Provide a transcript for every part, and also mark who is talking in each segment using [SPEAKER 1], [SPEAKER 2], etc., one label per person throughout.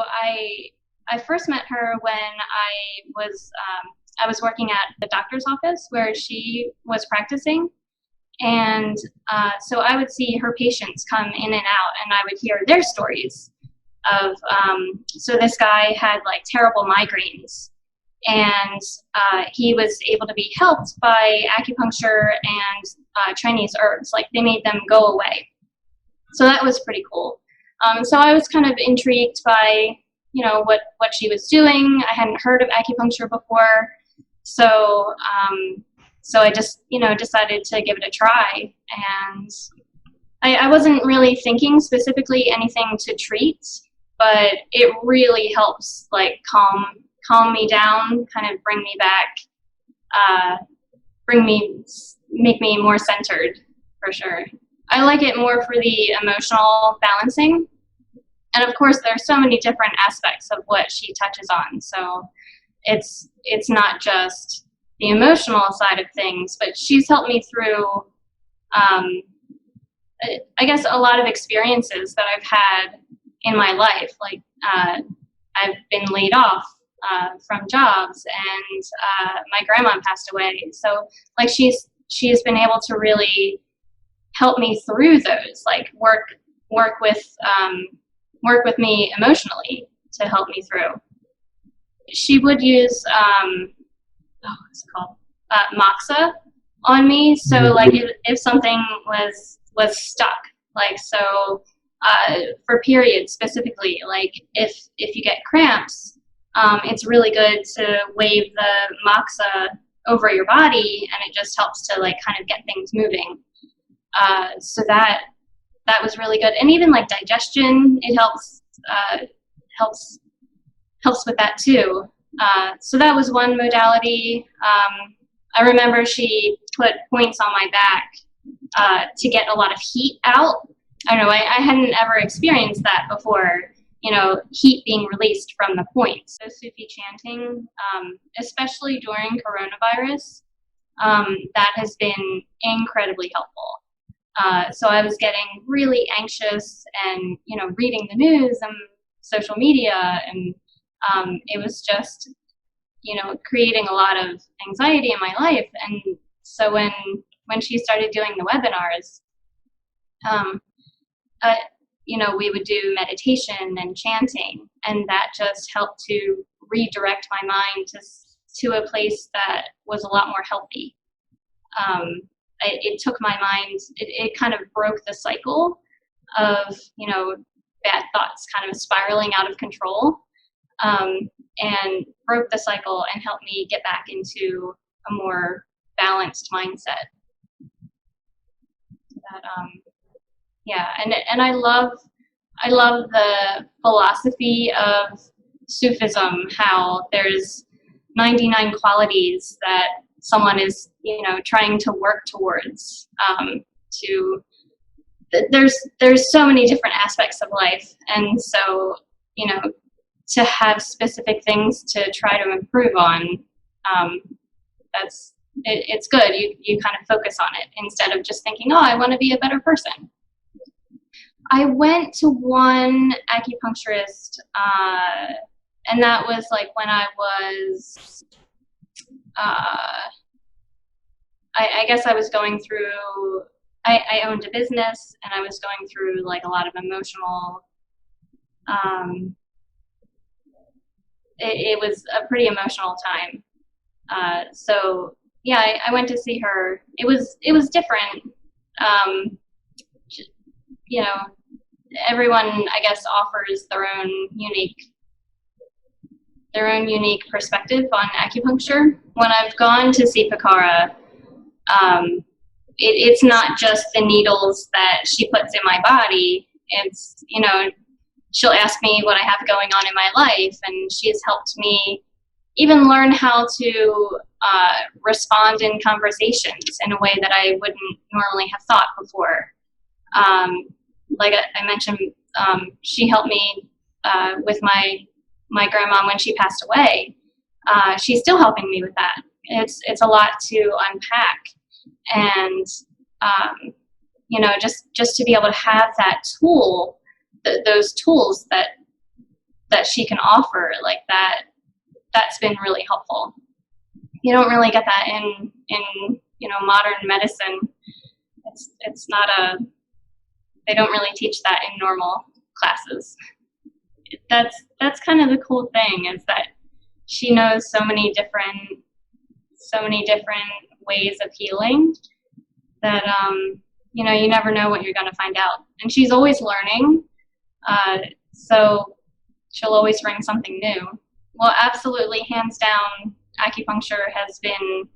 [SPEAKER 1] I first met her when I was working at the doctor's office where she was practicing, and so I would see her patients come in and out, and I would hear their stories of so this guy had like terrible migraines, and he was able to be helped by acupuncture and Chinese herbs. Like they made them go away. So that was pretty cool. So I was kind of intrigued by, what she was doing. I hadn't heard of acupuncture before. So, so I just, decided to give it a try. And I wasn't really thinking specifically anything to treat, but it really helps like calm me down, kind of bring me back, make me more centered for sure. I like it more for the emotional balancing. And of course, there's so many different aspects of what she touches on. So it's not just the emotional side of things, but she's helped me through, I guess, a lot of experiences that I've had in my life. Like I've been laid off from jobs, and my grandma passed away. So like she's been able to really help me through those, like work with me emotionally to help me through. She would use what's it called, moxa on me. So like if something was stuck, like so for periods specifically, like if you get cramps, it's really good to wave the moxa over your body, and it just helps to like kind of get things moving. So that was really good. And even like digestion, it helps with that too. So that was one modality. I remember she put points on my back to get a lot of heat out. I don't know, I hadn't ever experienced that before, heat being released from the points. So Sufi chanting, especially during coronavirus, that has been incredibly helpful. So I was getting really anxious and, reading the news and social media, and it was just, creating a lot of anxiety in my life. And so when she started doing the webinars, we would do meditation and chanting, and that just helped to redirect my mind to a place that was a lot more healthy. It took my mind, it kind of broke the cycle of, bad thoughts kind of spiraling out of control, and broke the cycle and helped me get back into a more balanced mindset. That, and I love the philosophy of Sufism, how there's 99 qualities that someone is, trying to work towards. There's so many different aspects of life, and so to have specific things to try to improve on, it's good. You kind of focus on it instead of just thinking, oh, I want to be a better person. I went to one acupuncturist, and that was like when I was, I guess I was going through, I owned a business, and I was going through like a lot of emotional, it was a pretty emotional time. So yeah, I went to see her. It was different. Everyone, I guess, offers their own unique perspective on acupuncture. When I've gone to see Pakara, it's not just the needles that she puts in my body. It's, she'll ask me what I have going on in my life, and she's helped me even learn how to respond in conversations in a way that I wouldn't normally have thought before. Like I mentioned, she helped me with my grandma when she passed away. She's still helping me with that. It's a lot to unpack, and just to be able to have that tool, those tools that that she can offer, like that's been really helpful. You don't really get that in modern medicine. It's not they don't really teach that in normal classes. That's kind of the cool thing, is that she knows so many different ways of healing that you never know what you're going to find out. And she's always learning, so she'll always bring something new. Well, absolutely, hands down, acupuncture has been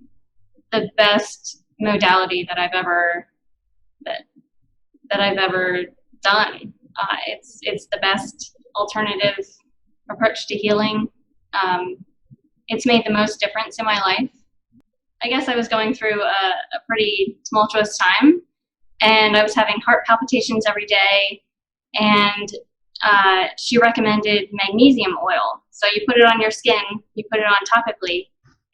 [SPEAKER 1] the best modality that I've ever done. It's the best alternative approach to healing. It's made the most difference in my life. I guess I was going through a pretty tumultuous time, and I was having heart palpitations every day, and she recommended magnesium oil. So you put it on your skin, you put it on topically,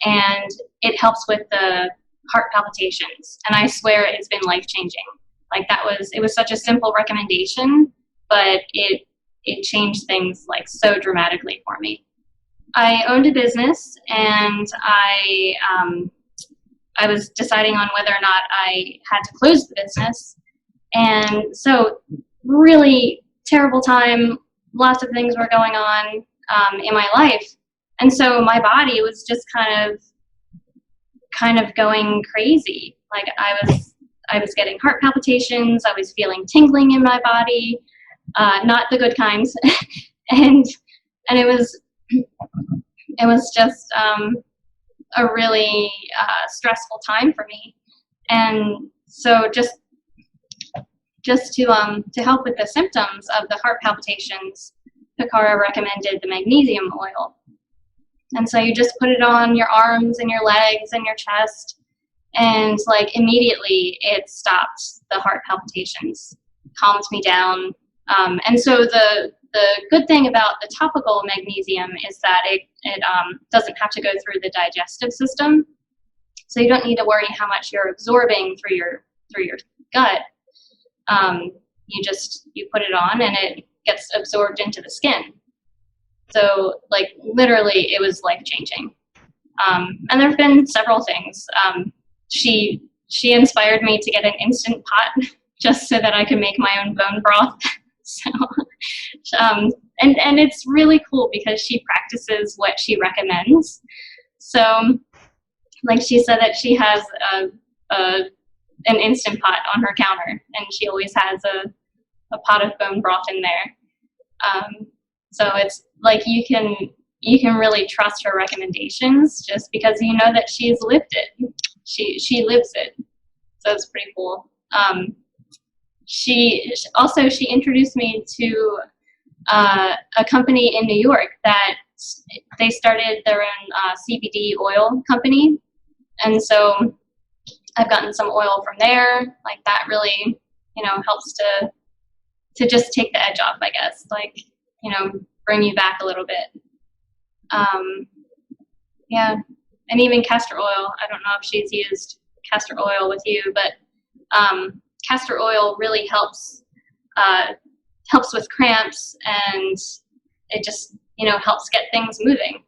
[SPEAKER 1] and it helps with the heart palpitations. And I swear it's been life-changing. Like it was such a simple recommendation, but it changed things like so dramatically for me. I owned a business, and I was deciding on whether or not I had to close the business. And so really terrible time, lots of things were going on in my life. And so my body was just kind of going crazy. Like I was getting heart palpitations, I was feeling tingling in my body, not the good kinds. and it was just a really stressful time for me. And so just to help with the symptoms of the heart palpitations, Picara recommended the magnesium oil. And so you just put it on your arms and your legs and your chest, and like immediately it stopped the heart palpitations, calmed me down. And so the good thing about the topical magnesium is that it doesn't have to go through the digestive system, so you don't need to worry how much you're absorbing through your gut. You put it on and it gets absorbed into the skin. So like literally it was life-changing. And there have been several things. She inspired me to get an Instant Pot just so that I could make my own bone broth. So, and it's really cool because she practices what she recommends. So, like she said that she has an Instant Pot on her counter, and she always has a pot of bone broth in there. So it's like you can really trust her recommendations just because you know that she's lived it. She lives it. So it's pretty cool. She introduced me to a company in New York that they started their own CBD oil company, and so I've gotten some oil from there. Like that really, helps to just take the edge off, I guess. Like, bring you back a little bit. Yeah, and even castor oil. I don't know if she's used castor oil with you, but castor oil really helps with cramps, and it just helps get things moving.